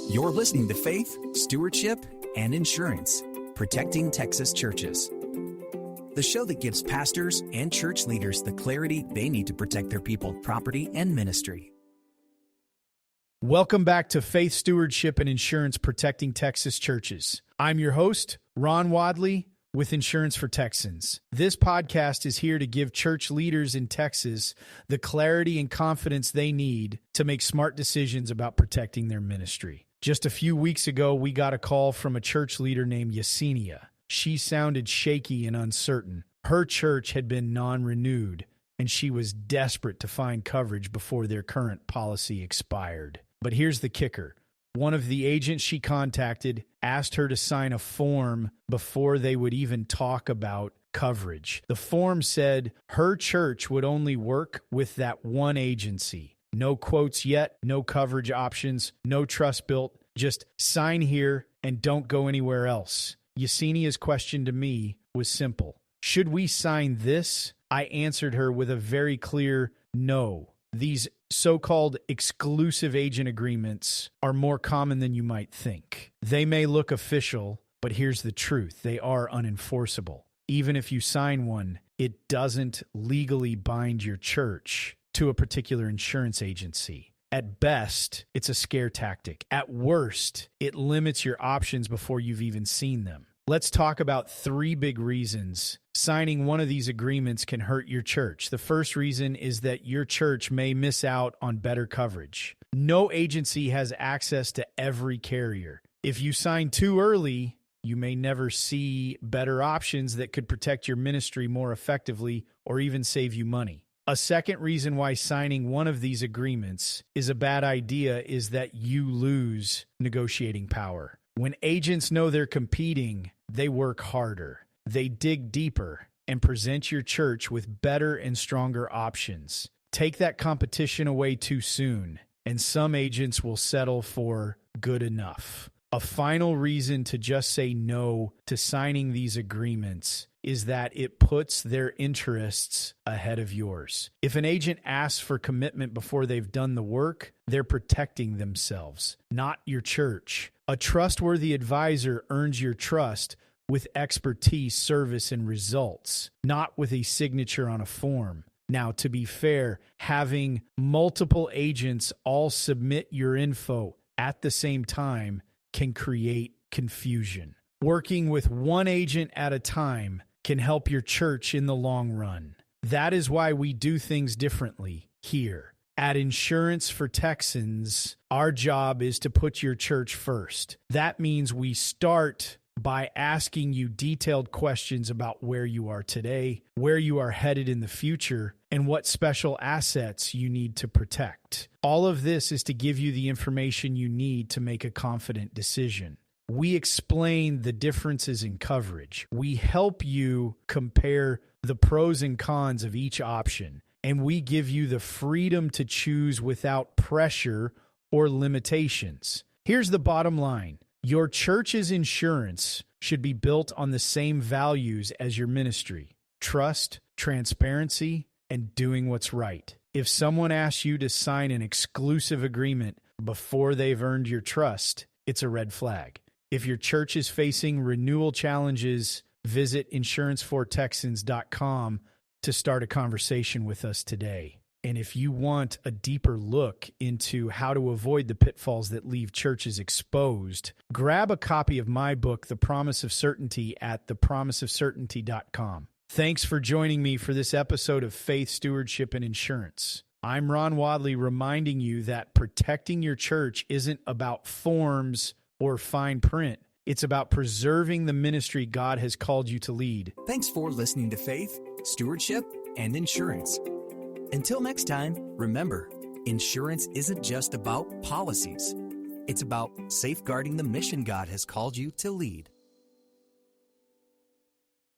You're listening to Faith, Stewardship, and Insurance, Protecting Texas Churches. The show that gives pastors and church leaders the clarity they need to protect their people, property, and ministry. Welcome back to Faith, Stewardship, and Insurance, Protecting Texas Churches. I'm your host, Ron Wadley, with Insurance for Texans. This podcast is here to give church leaders in Texas the clarity and confidence they need to make smart decisions about protecting their ministry. Just a few weeks ago, we got a call from a church leader named Yesinia. She sounded shaky and uncertain. Her church had been non-renewed, and she was desperate to find coverage before their current policy expired. But here's the kicker. One of the agents she contacted asked her to sign a form before they would even talk about coverage. The form said her church would only work with that one agency. No quotes yet, no coverage options, no trust built. Just sign here and don't go anywhere else. Yesenia's question to me was simple. Should we sign this? I answered her with a very clear no. These so-called exclusive agent agreements are more common than you might think. They may look official, but here's the truth. They are unenforceable. Even if you sign one, it doesn't legally bind your church to a particular insurance agency. At best, it's a scare tactic. At worst, it limits your options before you've even seen them. Let's talk about three big reasons signing one of these agreements can hurt your church. The first reason is that your church may miss out on better coverage. No agency has access to every carrier. If you sign too early, you may never see better options that could protect your ministry more effectively or even save you money. A second reason why signing one of these agreements is a bad idea is that you lose negotiating power. When agents know they're competing, they work harder. They dig deeper and present your church with better and stronger options. Take that competition away too soon, and some agents will settle for good enough. A final reason to just say no to signing these agreements is that it puts their interests ahead of yours. If an agent asks for commitment before they've done the work, they're protecting themselves, not your church. A trustworthy advisor earns your trust with expertise, service, and results, not with a signature on a form. Now, to be fair, having multiple agents all submit your info at the same time can create confusion. Working with one agent at a time can help your church in the long run. That is why we do things differently here. At Insurance for Texans, our job is to put your church first. That means we start by asking you detailed questions about where you are today, where you are headed in the future, and what special assets you need to protect. All of this is to give you the information you need to make a confident decision. We explain the differences in coverage. We help you compare the pros and cons of each option, and we give you the freedom to choose without pressure or limitations. Here's the bottom line. Your church's insurance should be built on the same values as your ministry: trust, transparency, and doing what's right. If someone asks you to sign an exclusive agreement before they've earned your trust, it's a red flag. If your church is facing renewal challenges, visit insurancefortexans.com to start a conversation with us today. And if you want a deeper look into how to avoid the pitfalls that leave churches exposed, grab a copy of my book, The Promise of Certainty, at thepromiseofcertainty.com. Thanks for joining me for this episode of Faith, Stewardship, and Insurance. I'm Ron Wadley, reminding you that protecting your church isn't about forms or fine print. It's about preserving the ministry God has called you to lead. Thanks for listening to Faith, Stewardship, and Insurance. Until next time, remember, insurance isn't just about policies. It's about safeguarding the mission God has called you to lead.